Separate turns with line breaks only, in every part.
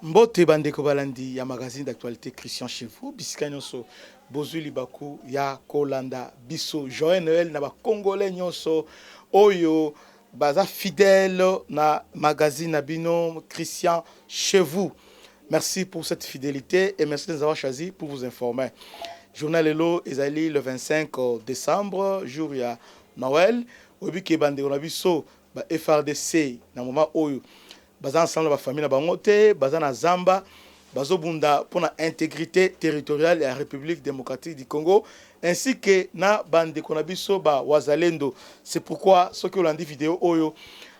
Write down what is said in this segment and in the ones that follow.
Mbote bandeko balandi ya magazine d'actualité Christian chez vous bisika nyonso bozwi libaku ya kolanda biso Joyeux Noël na ba congolais nyonso oyo baza fidèle na magazine na bino Christian chez vous. Merci pour cette fidélité et merci de nous avoir choisi pour vous informer. Journal Elo ezali le 25 décembre, jour ya Noël. Obi ke bandeko na biso ba FRDC na moment oyo baza ensemble ba famille na bango te baza na zamba bazobunda pour la intégrité territoriale de la République démocratique du Congo ainsi que na bande konabiso ba wazalendo. C'est pourquoi ce que l'on dit vidéo oyo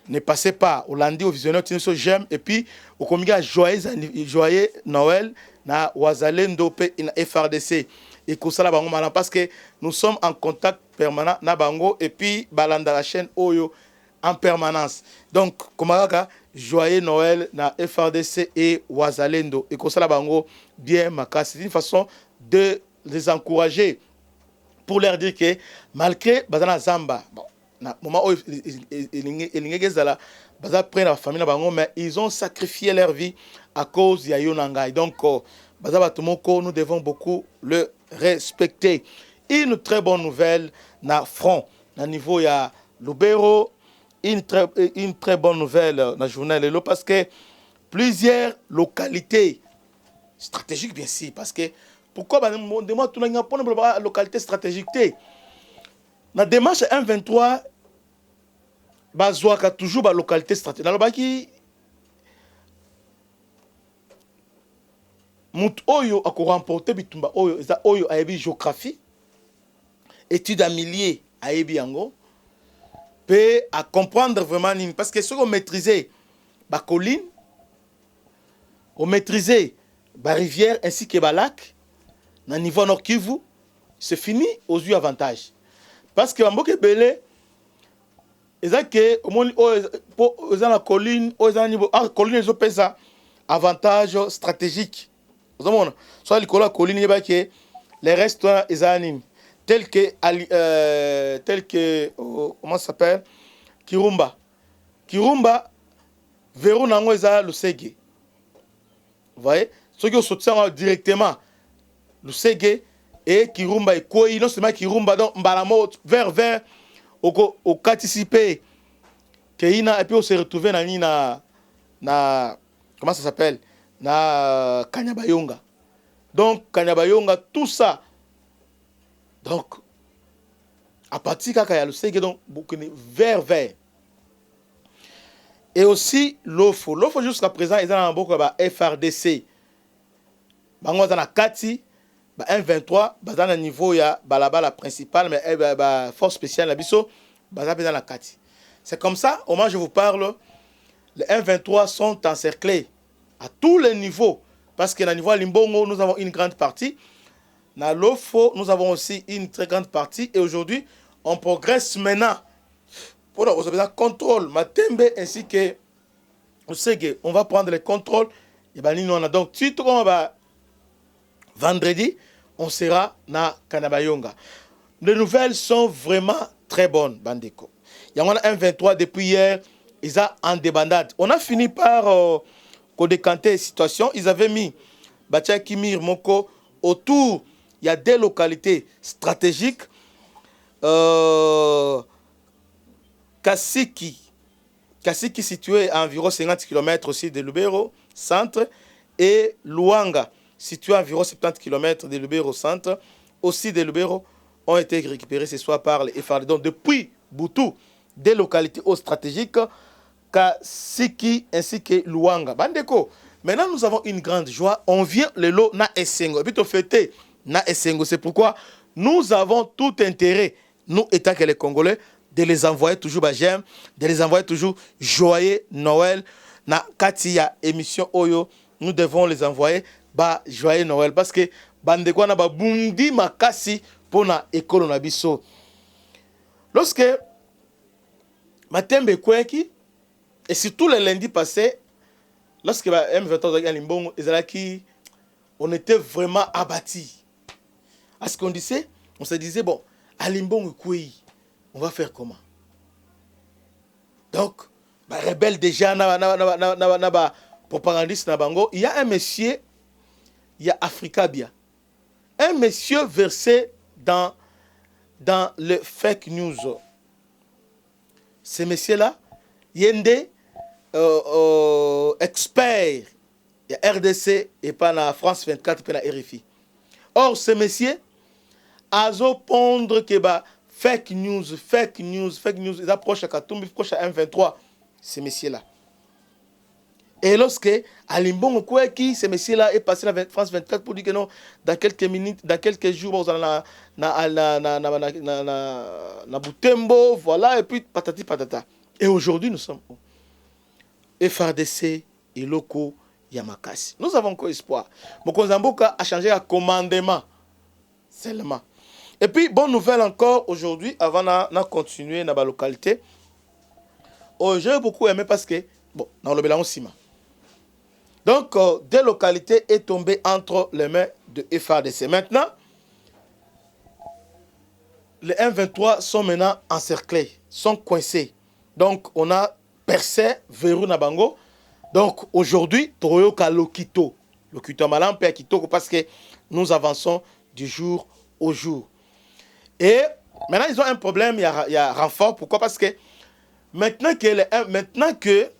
ne passez pas au lundi au visionneur tinso j'aime et puis au comiga joyeux Noël na wazalendo pe na FRDC et que ça la bango malan parce que nous sommes en contact permanent na bango et puis balanda la chaîne oyo en permanence. Donc, Komaraka, joyeux Noël na FRDC et Wazalendo. Et comme ça, la bango, bien, c'est une façon de les encourager pour leur dire que malgré Bazana Zamba, bon, na moment où ils prennent la famille, mais ils ont sacrifié leur vie à cause de Yonangai. Donc, nous devons beaucoup le respecter. Une très bonne nouvelle na front, na niveau ya Lubero. Une très bonne nouvelle dans le journal parce que plusieurs localités stratégiques, bien sûr, parce que pourquoi demande tout la localité stratégique dans la démarche 1-23 bazouaka toujours la localité stratégique dans le baki mut oyo a remporté bitumba oyo za oyo ayebi géographie étude à milliers ayebi yango à comprendre vraiment parce que si on maîtrisait la colline, on maîtrisait la rivière ainsi que le lac, au niveau Nord Kivu, c'est fini aux yeux avantages. Parce que Mboke Belé, ils ont que la colline, la colline ils ont pesa avantage stratégique. Soit la colline, les restaurants ils ont tel que comment ça s'appelle Kirumba verrou nango eza le Lusege. Vous voyez ceux qui ont sauté directement le Lusege et Kirumba et quoi non seulement Kirumba donc mbalamo vers au participer keina et puis on se retrouver na comment ça s'appelle na Kanyabayonga. Donc Kanyabayonga tout ça. Donc, à partir de là, le donc vers. Et aussi l'OFO. L'OFO jusqu'à présent, ils ont beaucoup de FRDC. Bango dans la Kati, 1-23, dans le niveau ya la principale, mais force spéciale la biso, dans la Kati. C'est comme ça, au moment où je vous parle, les 1-23 sont encerclés à tous les niveaux. Parce que dans le niveau Limbongo, nous avons une grande partie. Dans l'OFO, nous avons aussi une très grande partie. Et aujourd'hui, on progresse maintenant pour le contrôle. Matembe ainsi que Osege, on va prendre les contrôles. Et donc, vendredi, on sera na Kanabayonga. Les nouvelles sont vraiment très bonnes, Bandeko. Il y en a un 23 depuis hier, ils sont en débandade. On a fini par décanter la situation. Ils avaient mis Batia Kimir Moko autour. Il y a des localités stratégiques. Kasiki situé à environ 50 km aussi de Lubero centre et Luanga situé à environ 70 km de Lubero centre aussi de Lubero ont été récupérés ce soir par les FRD. Donc depuis Boutou, des localités stratégiques Kasiki ainsi que Luanga. Bandeko, maintenant nous avons une grande joie. On vient le lot na Essengo. Et puis fêter na Essengo. C'est pourquoi nous avons tout intérêt, nous étant que les Congolais, de les envoyer toujours j'aime, de les envoyer toujours joyeux Noël. Na Katia émission Oyo, nous devons les envoyer joyeux Noël parce que bandeko na ba bundi makasi pour na école na biso. Lorsque Matembe Kweki et surtout le lundi passé, lorsque M23 à Limbongo, on était vraiment abattus. À ce qu'on disait, on se disait, bon, à Limbongo, on va faire comment? Donc, rebelle déjà, propagandiste na bango, il y a un monsieur, il y a Africabia. Un monsieur versé dans le fake news. Ce monsieur-là, Yende, expert, il y a RDC et pas la France 24 et la RFI. Or, ce monsieur, a pondre que bah, fake news, ils approchent à Katumbi, approchent à M23, ce monsieur-là. Et lorsque Alimbongo Koueki, ce monsieur-là est passé à la France 24 pour dire que non, dans quelques minutes, dans quelques jours, on va na Butembo, voilà, et puis patati patata. Et aujourd'hui, nous sommes FRDC et locaux Yamakasi. Nous avons encore espoir. Mokonzamboka a changé à commandement seulement. Et puis, bonne nouvelle encore aujourd'hui, avant de continuer dans la localité. Oh, j'ai beaucoup aimé parce que, bon, dans le Bélan Sima. Donc, des localités est tombée entre les mains de FARDC. Maintenant, les M23 sont maintenant encerclés, sont coincés. Donc, on a percé verrou Nabango. Donc, aujourd'hui, Toyoka Lokito. Lokito Malampe à Kitoko parce que nous avançons du jour au jour. Et maintenant, ils ont un problème, il y a renfort. Pourquoi? Parce que maintenant que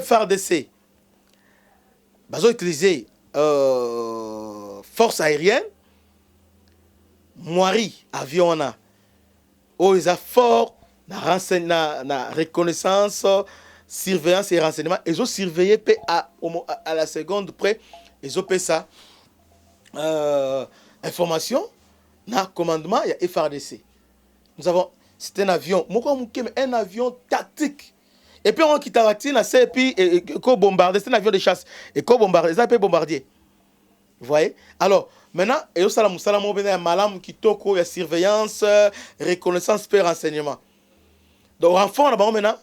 FRDC va utiliser force aérienne, Moiri, avion, ils ont fort na reconnaissance, surveillance et renseignement. Ils ont surveillé à la seconde près, ils ont fait ça. Information, na commandement, il y a FRDC. Nous avons, c'est un avion, un avion tactique. Et puis on quitte la Latine, et puis bombarder, c'est un avion de chasse. Et bombarder, ça peut bombarder. Vous voyez? Alors, maintenant, il y a malam qui toque, il y a surveillance, reconnaissance, et renseignement. Donc, renfort, maintenant,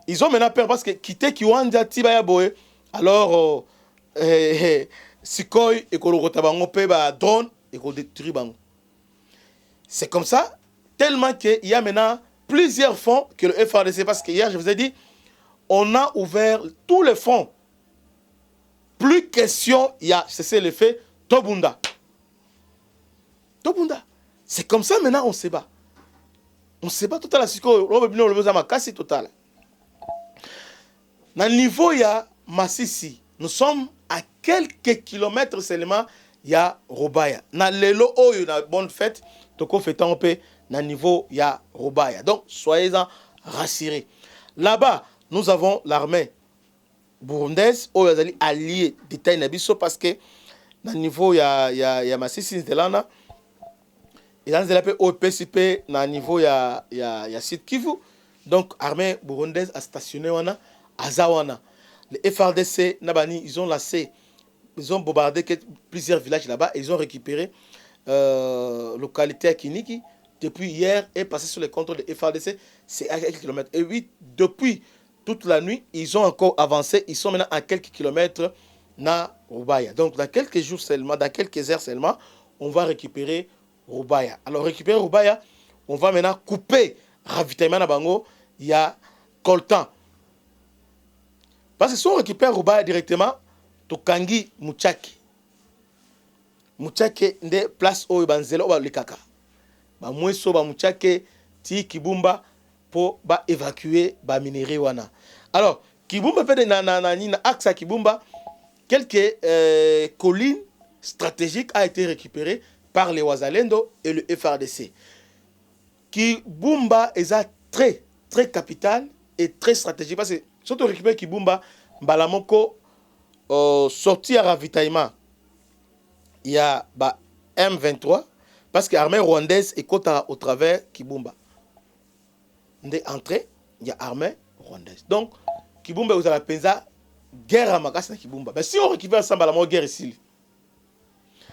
ils ont maintenant peur parce que quitter Kiwanja, Tibaya Boé, alors, Sikoy, et Kologotabango, drone, et qu'on détruit Bango. C'est comme ça, tellement qu'il y a maintenant plusieurs fonds que le FRDC, parce que hier, je vous ai dit, on a ouvert tous les fonds. Plus question, il y a, c'est le fait, Tobunda. Tobunda. C'est comme ça maintenant, on se bat. On se bat total, c'est total. Dans le niveau, il y a Massissi. Nous sommes à quelques kilomètres seulement, il y a Robaya. Dans le lot, il y a une bonne fête. Donc, on fait un peu, dans le niveau, il y a Robaya. Donc, soyez-en rassurés. Là-bas, nous avons l'armée burundaise, où ils sont alliés détail Nabiso, parce que dans le niveau, il y a Massissi de l'Ana. Et dans le PCP, dans le niveau, il y a Sud Kivu. Donc, l'armée burundaise a stationné à Zawana. Les FRDC, Nabani, ils ont lancé, ils ont bombardé plusieurs villages là-bas et ils ont récupéré localité à Kiniki. Depuis hier, est passé sur les contrôles de FRDC, c'est à quelques kilomètres. Et oui, depuis toute la nuit, ils ont encore avancé, ils sont maintenant à quelques kilomètres na Rubaya. Donc, dans quelques jours seulement, dans quelques heures seulement, on va récupérer Rubaya. Alors, récupérer Rubaya, on va maintenant couper ravitaillement à Bango, il y a coltan. Parce que si on récupère Rubaya directement, Tokangi Mouchaki. Mouchaki, de place où il y a le kaka. Ba mweso ba Mouchaki, ti Kibumba, pour évacuer ba minerai wana. Alors, Kibumba fait na axe à Kibumba, quelques collines stratégiques a été récupérées par les Wazalendo et le FRDC. Kibumba est très, très capital et très stratégique. Parce que si on récupère Kibumba, Balamoko sorti à ravitaillement, il y a M23, parce que l'armée rwandaise est au travers Kibumba. Dès entrée, il y a l'armée rwandaise. Donc, Kibumba, vous avez la guerre à Makasi na Kibumba. Mais si on récupère ça, la guerre ici.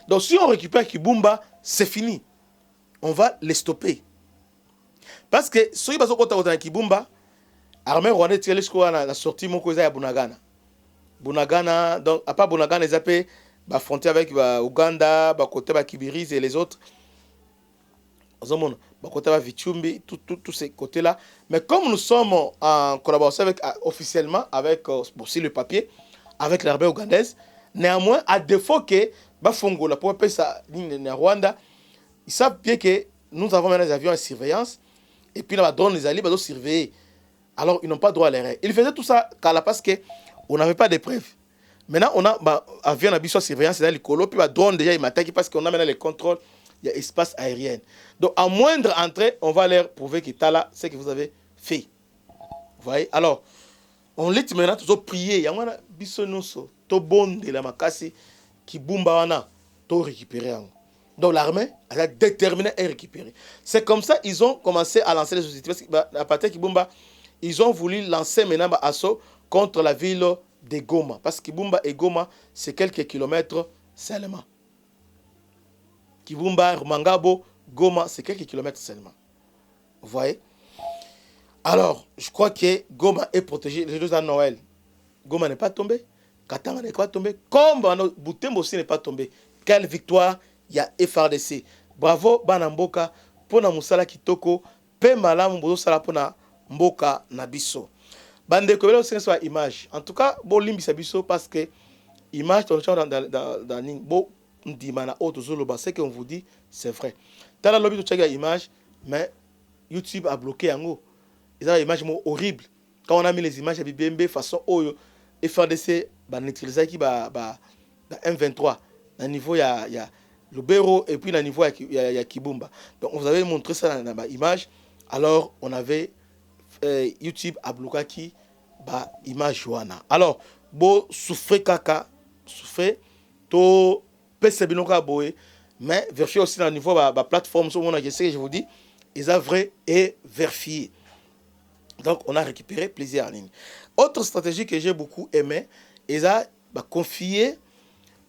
Donc, si on récupère Kibumba, c'est fini. On va les stopper. Parce que si on récupère Kibumba, l'armée rwandaise a sorti mon cousin à Bunagana. Bunagana, donc, à part Bunagana, ils appellent la frontière avec Ouganda, côté Kibirizi et les autres. Côté Vichumbi, tous ces côtés-là. Mais comme nous sommes en collaboration avec, officiellement avec aussi le papier, avec l'armée ougandaise. Néanmoins, à défaut que Bafongola, pour appeler ça, Rwanda, ils savent bien que nous avons maintenant des avions de surveillance, et puis là, drone les alliés, ils doivent surveiller. Alors, ils n'ont pas droit à l'erreur. Ils faisaient tout ça parce qu'on n'avait pas de preuves. Maintenant, on a avion de surveillance dans les colos, puis drone déjà, ils m'attaquent parce qu'on a maintenant les contrôles, il y a espace aérien. Donc, à moindre entrée, on va leur prouver que Tala, c'est ce que vous avez fait. Vous voyez? Alors, on lit maintenant toujours prier. Il y a un bisonoso, to bonde la makasi, qui boumba wana, to récupérer. Donc l'armée a déterminé à récupérer. C'est comme ça qu'ils ont commencé à lancer les sociétés. Parce qu'à partir de Kibumba, ils ont voulu lancer maintenant un assaut contre la ville de Goma. Parce que Kibumba et Goma, c'est quelques kilomètres seulement. Kibumba, Mangabo, Goma, c'est quelques kilomètres seulement. Vous voyez? Alors, je crois que Goma est protégé. Les deux à Noël. Goma n'est pas tombé. Katanga n'est pas tombé. Comme Boutembo aussi n'est pas tombé. Quelle victoire! Il y a FRDC. Bravo, Banamboka, pona musala kitoko, pe malamu bozo sala pona mboka nabiso. Bande ko belo senso image. En tout cas, bo limbi sabiso parce que image dans bo ndimana auto zoloba, ce qu'on vous dit, c'est vrai. Tala lobby to checker image, mais YouTube a bloqué yango. Ils ont des images horribles. Quand on a mis les images à BBMB façon oyo FRDC ba neutraliser qui ba M23 à niveau il y a le Béro et puis à niveau il y a Kibumba. Donc on vous avait montré ça dans l'image. Alors on avait YouTube a bloqué qui ba image joana. Alors bo souffrez kaka souffrez to pese binoka boé mais vérifier aussi dans le niveau ba plateforme sur mon que je vous dis ils ont vrai et vérifié. Donc on a récupéré plaisir en ligne. Autre stratégie que j'ai beaucoup aimé, ils ont confié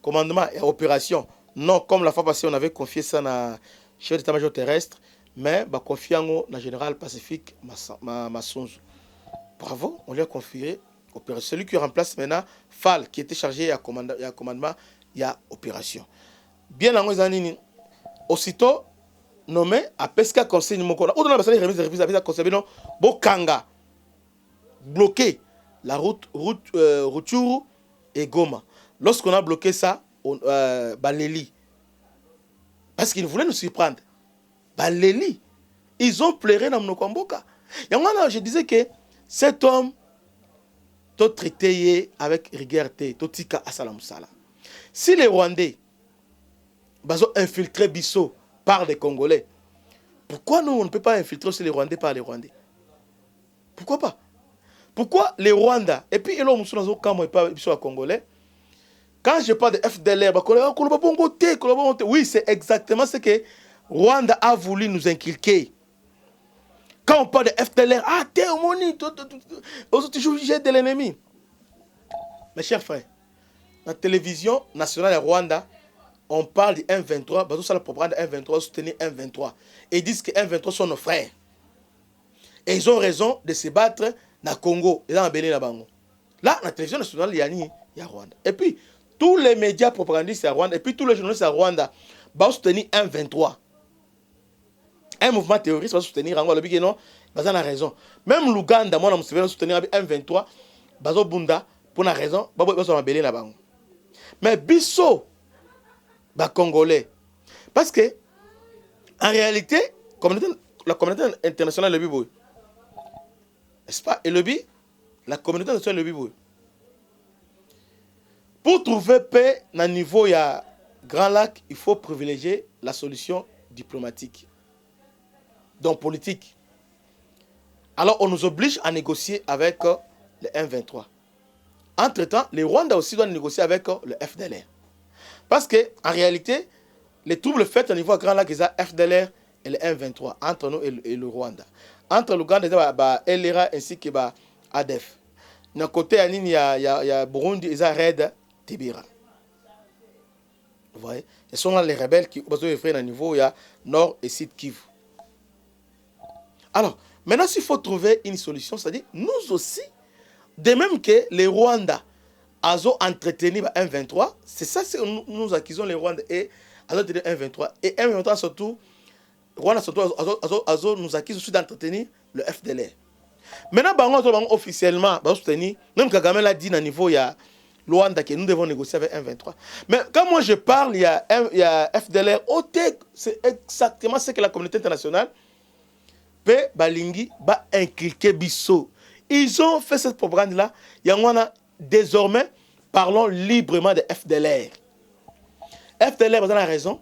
commandement et opération. Non, comme la fois passée, on avait confié ça à chef d'état-major terrestre, mais confié en général Pacifique Massonzo. Bravo, on lui a confié opération. Celui qui remplace maintenant Fall, qui était chargé à commandement, il y a opération. Bien en Zanini, aussitôt nommé à Pesca Conseil Mokona. Où on a besoin de remise de service à Conseil Bokanga, bloqué la route Rutshuru et Goma. Lorsqu'on a bloqué ça, Baleli, parce qu'ils voulaient nous surprendre. Baleli, ils ont pleuré dans nos Kwamboka. Et moi, je disais que cet homme, tout traité avec rigueur, tout tika asalamsala. Si les Rwandais, ont infiltré Bissau par les Congolais, pourquoi nous, on ne peut pas infiltrer aussi les Rwandais par les Rwandais? Pourquoi pas? Pourquoi les Rwandais, et puis, les Congolais, quand je parle de FDLR, oui, c'est exactement ce que Rwanda a voulu nous inculquer. Quand on parle de FDLR, t'es au moni, toujours jugé de l'ennemi. Mes chers frères, la télévision nationale de Rwanda, on parle de M23, parce que ça la propagande M23, soutenir M23. Et ils disent que M23 sont nos frères. Et ils ont raison de se battre dans le Congo et dans le Bénin. Là, la télévision nationale, il y a Rwanda. Et puis, tous les médias propagandistes à Rwanda, et puis tous les journalistes à Rwanda, vont soutenir M23. Un mouvement terroriste va soutenir Rwanda, le non, ils ont raison. Même l'Ouganda, moi, je me soutenir M23, Bazo Bunda, pour une raison, ils vont se là-bas. Mais Bissau, bah, Congolais. Parce que, en réalité, la communauté internationale le biboui. N'est-ce pas? Et le bi, la communauté internationale le biboui. Pour trouver paix dans le niveau, il y a Grand Lac, il faut privilégier la solution diplomatique. Donc politique. Alors on nous oblige à négocier avec le M23. Entre-temps, les Rwandais aussi doivent négocier avec le FDLR. Parce qu'en réalité, les troubles faits au niveau Grand Lac, ils ont FDLR et le M23, entre nous et le Rwanda. Entre l'Ouganda, il y a LRA ainsi que ADF. D'un côté, il y a Burundi, ils ont RAID Tibira. Vous voyez? Ce sont là les rebelles qui ont besoin de niveau, il y a Nord et Sud Kivu. Alors, maintenant, s'il faut trouver une solution, c'est-à-dire, nous aussi, de même que les Rwandais ont entretenu M23, c'est ça que nous accusons les Rwandais et ont entretenu M23. Et M23 surtout, Rwanda surtout, nous accuse aussi d'entretenir le FDLR. Maintenant, officiellement, même Kagame l'a dit à niveau, il y a Luanda que nous devons négocier avec M23. Mais quand moi je parle, il y a FDLR, c'est exactement ce que la communauté internationale peut balingi ba inculquer biso. Ils ont fait cette propagande-là. Il y a désormais, parlons librement de FDLR. FDLR, vous avez raison.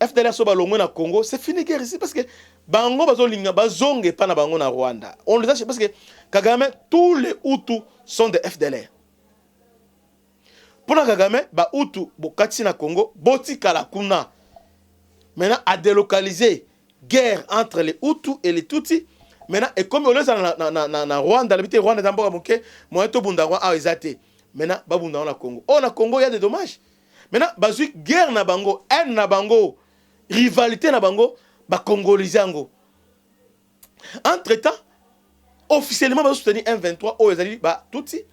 FDLR so balongo na Congo, c'est fini guerre ici parce que bango bazolinga bazonge pa na bango na Rwanda. On le sait parce que Kagame, tous les Hutus sont de FDLR. Pour Kagame, ba Hutu bokati na Congo, boti kalakuna. Maintenant à délocaliser guerre entre les Hutus et les Tutsis. Maintenant et comme on le sait na Rwanda, l'habité Rwanda d'abord moké, moi to bunda Rwanda a ezate. Maintenant ba bunda na Congo. Oh na Congo il y a des dommages. Maintenant bazui guerre na bango, haine na bango. Rivalité na bango, ba congolais ango. Entre-temps, officiellement, va soutenir M23, oh, ils ont bah, tout si.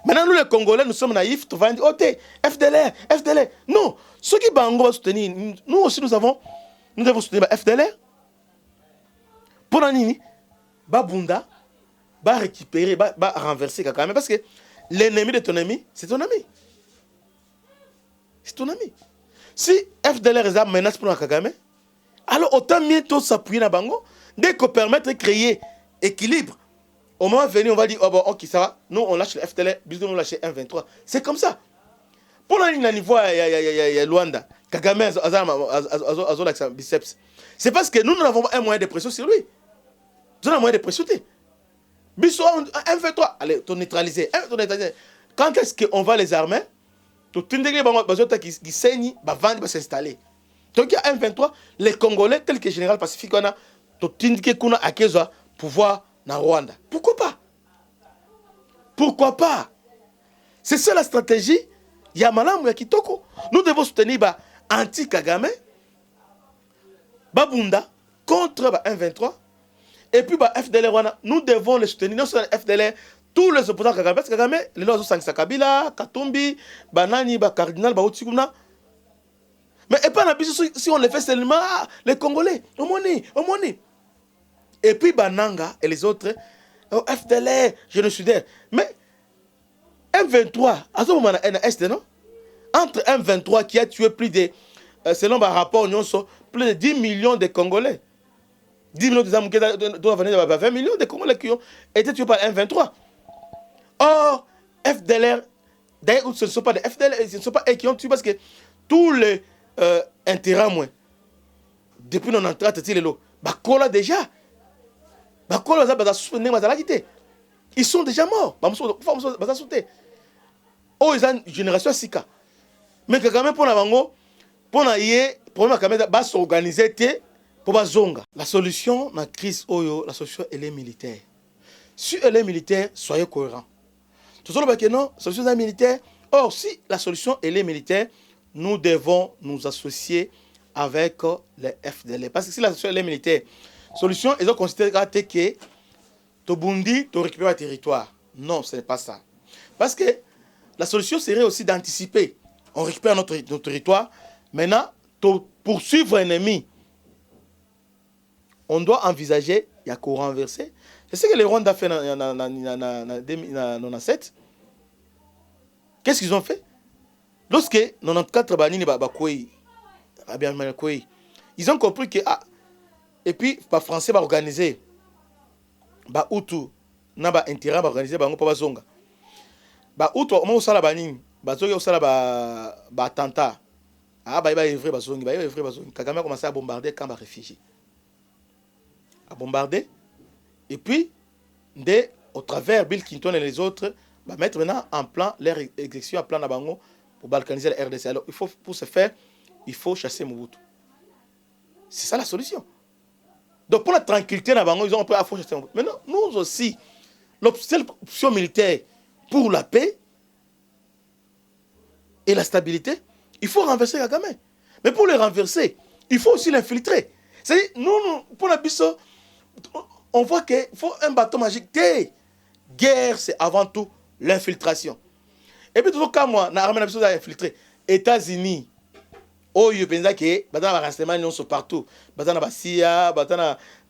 Maintenant, nous les Congolais, nous sommes naïfs, tu vas dire, oh, FDLR, FDLR. Non, ceux qui bango va soutenir, nous aussi, nous devons soutenir bah, FDLR. Pour Nanini, bah, Bunda, bah, récupérer, bah, renverser Kagame. Parce que l'ennemi de ton ami, c'est ton ami. C'est ton ami. Si FDLR est une menace pour Kagame, alors autant mieux s'appuyer dans Bango, dès qu'on permet de créer équilibre. Au moment venu, on va dire, oh bon, ok, ça va, nous on lâche le FDLR, bisous, nous lâche M23. C'est comme ça. Pour la ligne niveau, il y a Luanda, Kagame a biceps. C'est parce que nous n'avons un moyen de pression sur lui. Nous avons un moyen de pression. Bisous, M23, allez, ton neutraliser. Quand est-ce qu'on va les armer? Tout le monde qui saigne, va s'installer. Donc il y a M23, les Congolais, tels que Général Pacifique, on a tout indiqué qu'on a acquis pouvoir dans Rwanda. Pourquoi pas? Pourquoi pas? C'est ça la stratégie. Yamalam ya Kitoko. Nous devons soutenir anti-Kagame, Babunda, contre M23, et puis FDLR Rwanda. Nous devons les soutenir, non seulement FDLR, tous les opposants à Kagame. Parce que Kagame, les lois sont Kabila, Katumbi, Banani, Cardinal, Baoutikouna. Mais et pas si on les fait seulement, les Congolais, au money. Et puis Bananga et les autres, FDLR, génocidaire. Mais M23, à ce moment-là, NST, non? Entre M23 qui a tué plus de, selon ma rapport, plus de 10 millions de Congolais. 10 millions de hommes qui doivent venir de 20 millions de Congolais qui ont été tués par M23. Or, FDLR, d'ailleurs, ce ne sont pas des FDLR, ce ne sont pas eux qui ont tué parce que tous les intérêts, moi, depuis 93, déjà. Ils sont déjà morts. Oh, ils ont une génération sika. Mais quand même, pour s'organiser, pour zonga. La solution à la crise, la solution, elle est militaire. Si elle est militaire, soyez cohérents. Tout ça, non, la solution est militaire. Or, si la solution, elle est militaire, nous devons nous associer avec les FDL. Parce que si la solution, elle est militaire, solution, ils ont considéré que Tobundi, tu récupères le territoire. Non, ce n'est pas ça. Parce que la solution serait aussi d'anticiper. On récupère notre territoire. Maintenant, pour poursuivre l'ennemi, on doit envisager, il y a qu'au renverser. C'est ce que les Rwandais ont fait en 1997. Qu'est-ce qu'ils ont fait? Lorsque 94 banini ils ont compris que et puis les Français va organiser ba Hutu na ba intérêt va organiser bango pa bazonga. Ba Hutu mo sala banini bazoki osala ba attentat. Ba evrer bazongi, ba evrer bazongi. Kagame a commencé à bombarder camp de réfugiés. À bombarder et puis au travers Bill Clinton et les autres va mettre maintenant en plan leur exécution en plan na bango pour balkaniser la RDC. Alors, pour ce faire, il faut chasser Mobutu. C'est ça la solution. Donc, pour la tranquillité, ils ont pris à chasser Mobutu. Maintenant, nous aussi, l'option militaire pour la paix et la stabilité, il faut renverser Kagame. Mais pour le renverser, il faut aussi l'infiltrer. C'est-à-dire, nous, pour la biso, on voit qu'il faut un bâton magique. Guerre, c'est avant tout l'infiltration. Et puis, tout cas, moi, l'armée a infiltré. États-Unis, ils ont fait des renseignements partout. Ils ont CIA,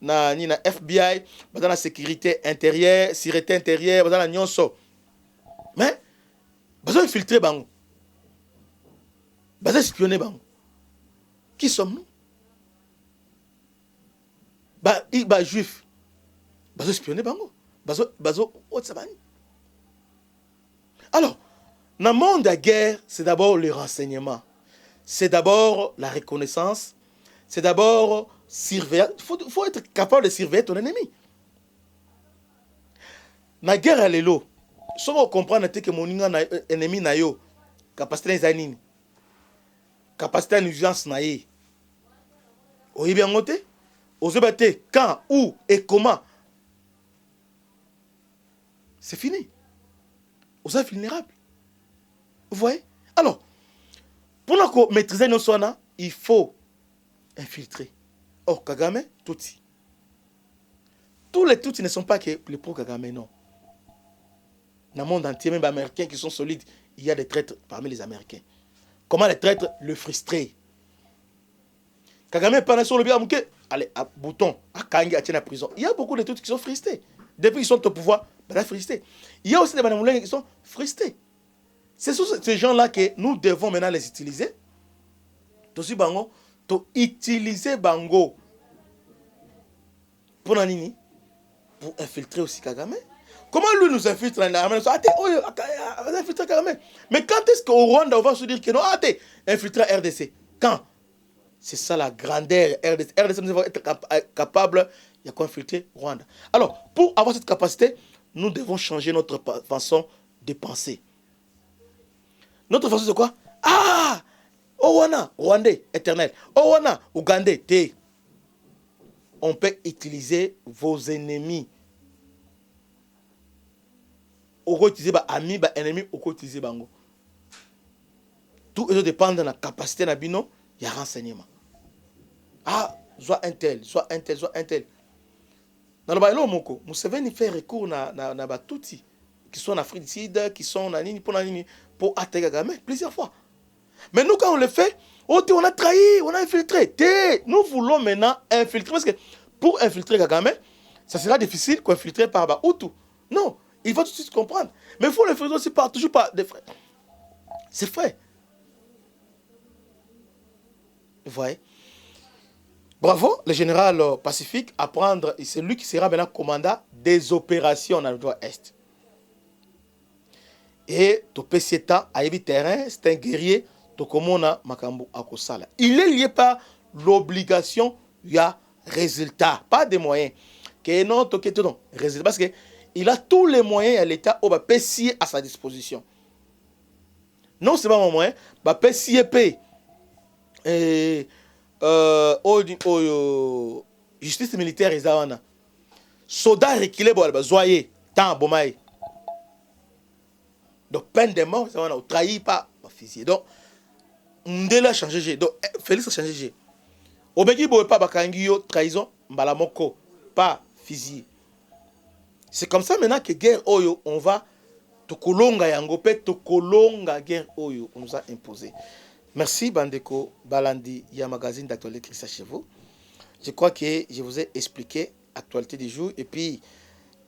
na FBI, la sécurité intérieure, sûreté intérieure, mais Bazo infiltrer bango. Bazo espionner bango. Qui sommes-nous? Ba juif. Bazo espionner bango. Bazo otsabani. Alors, dans le monde de la guerre, c'est d'abord le renseignement. C'est d'abord la reconnaissance. C'est d'abord surveiller. Il faut être capable de surveiller ton ennemi. Dans la guerre, elle est là. Si on comprend que mon ennemi n'a pas capacité d'anine, capacité d'urgence n'a pas. Vous avez bien noté? Vous avez battu quand, où et comment. C'est fini. Vous êtes vulnérable. Vous voyez? Alors, pour maîtriser nos soins, il faut infiltrer. Or, Kagame, Tutsi. Tous les Tutsis ne sont pas que les pro-Kagame, non. Dans le monde entier, même les Américains qui sont solides, il y a des traîtres parmi les Américains. Comment les traîtres le frustrent? Kagame parle sur le bien, allez, à Bouton, à Kangi, à la prison. Il y a beaucoup de Tutsis qui sont frustrés. Depuis qu'ils sont au pouvoir, ils sont frustrés. Il y a aussi des Banamoulins qui sont frustrés. C'est ces gens-là que nous devons maintenant les utiliser. Tosi bango, to utiliser bango. Pour nanini, pour infiltrer aussi Kagame. Comment lui nous infiltre dans l'armée? Infiltrer Kagame. Mais quand est-ce qu'au Rwanda on va se dire que non, infiltrer RDC? Quand? C'est ça la grandeur RDC. RDC nous devons être capable de infiltrer Rwanda. Alors, pour avoir cette capacité, nous devons changer notre façon de penser. Notre façon, c'est quoi? Ah! Owana, Rwandais, éternel. Owana, Ougandais, té. On peut utiliser vos ennemis. On peut utiliser vos amis, vos ennemis, on peut utiliser bango. Tout dépend de la capacité de bino, il y a renseignement. Ah, soit un tel, soit un tel, soit un tel. Dans le bailo moko, Museveni fait recours na Batouti qui sont en Afrique du Sud, qui sont en Nini pour attaquer Kagame plusieurs fois. Mais nous, quand on le fait, on a trahi, on a infiltré. Nous voulons maintenant infiltrer. Parce que pour infiltrer Kagame, ça sera difficile qu'infiltrer par Bahutu. Non, il faut tout de suite comprendre. Mais il faut l'infiltrer aussi toujours par des frères. C'est vrai. Vous voyez? Bravo, le général Pacifique, à prendre, c'est lui qui sera maintenant commandant des opérations dans le droit Est. Et Topesieta, à Ebi Terrain, c'est un guerrier, Tokomona Makambu Akosala. Il est lié par l'obligation, il y a résultat, pas des moyens. Que non, Toketo, non, résultat. Parce qu'il a tous les moyens à l'État au PCI à sa disposition. Non, c'est pas mon moyen, PCI et justice militaire Izawana. Soda reculé, zoyer, tant bomaï. Donc, peine de mort, ça va trahi pas officier. Donc, Ndela a changé. Donc, Félix a changé. Obegi boye pas bakangio trahison, mbalamoko, pas fusillé. C'est comme ça maintenant que guerre oyo, on va tokolonga yango pe tokolonga guerre oyo, on nous a imposé. Merci Bandeko Balandi, il y a un magazine d'actualité Christian chez vous. Je crois que je vous ai expliqué l'actualité du jour. Et puis,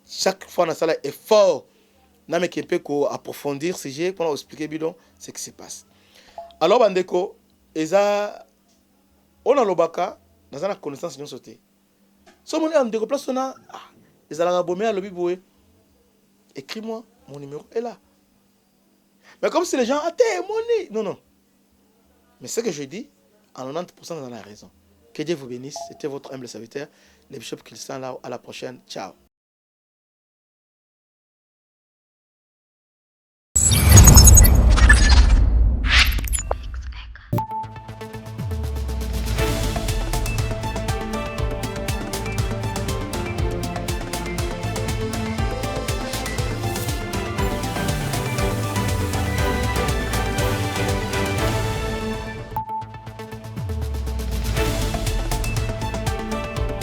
chaque fois, on a ça effort. N'a mais qui peut approfondir ce sujet pour expliquer bidon ce qui se passe. Alors, Bandeko, on a l'obaka, dans la connaissance de nous sauter. Si on a un place, on a à l'obiboué. Écris-moi, mon numéro est là. Mais comme si les gens, non, non. Mais ce que je dis, en 90%, on a la raison. Que Dieu vous bénisse. C'était votre humble serviteur, le bishop Christian. À la prochaine. Ciao.